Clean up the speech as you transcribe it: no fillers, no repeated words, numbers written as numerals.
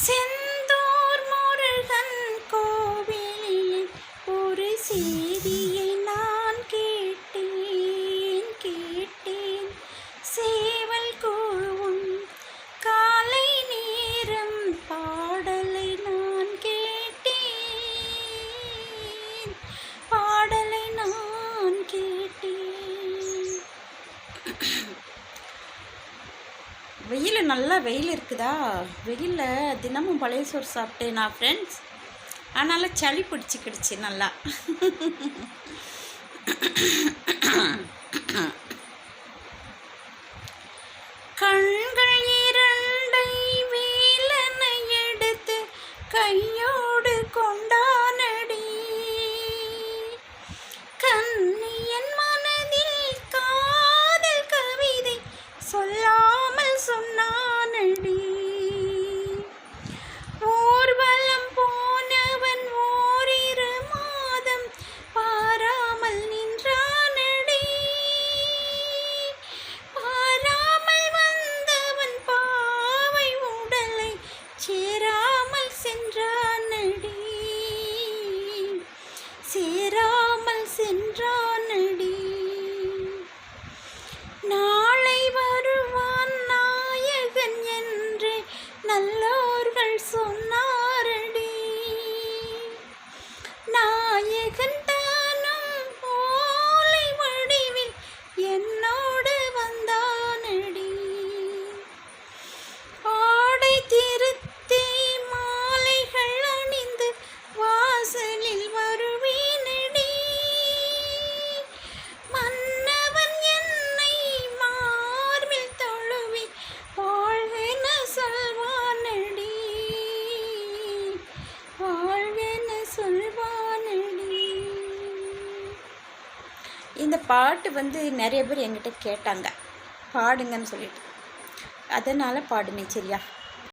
செந்தூர் முருகன் கோவிலில் ஒரு செய்தியை நான் கேட்டேன். சேவல் கூவும் காலை நேரம் பாடலை நான் கேட்டேன். வெயில் இருக்குதா? வெயிலில் தினமும் பழைய சோறு சாப்பிட்டேன் நான் ஃப்ரெண்ட்ஸ். அதனால் சளி பிடிச்சிக்கிடுச்சு நல்லா. கண்கள் இரண்டை வேலனை எடுத்து கையோடு கொண்டானடி. கண்ணியன் மனதில் காதல் கவிதை சொல்லாமல் சொன்னானடி. ஊர்வலம் போனவன் ஓரிரு மாதம் பாராமல் நின்றானடி. பாராமல் வந்தவன் பாவை உடலை சேராமல் சென்றானடி. நாளை வருவான் நாயகன் என்று நல்லோர்கள் சொன்னாரடி. நாயகன் தானும் ஓலை வடிவில் என்னோடு வந்தானடி. ஆடை திருத்தி மாலைகள் அணிந்து வாசலில் வருவேனடி. மன்னவன் என்னை மார்பில் தழுவி வாழ்வென சொல்வானடி. இந்த பாட்டு நிறைய பேர் என்கிட்ட கேட்டாங்க பாடுங்கன்னு சொல்லிட்டு, அதனால் பாடுனேன். சரியா?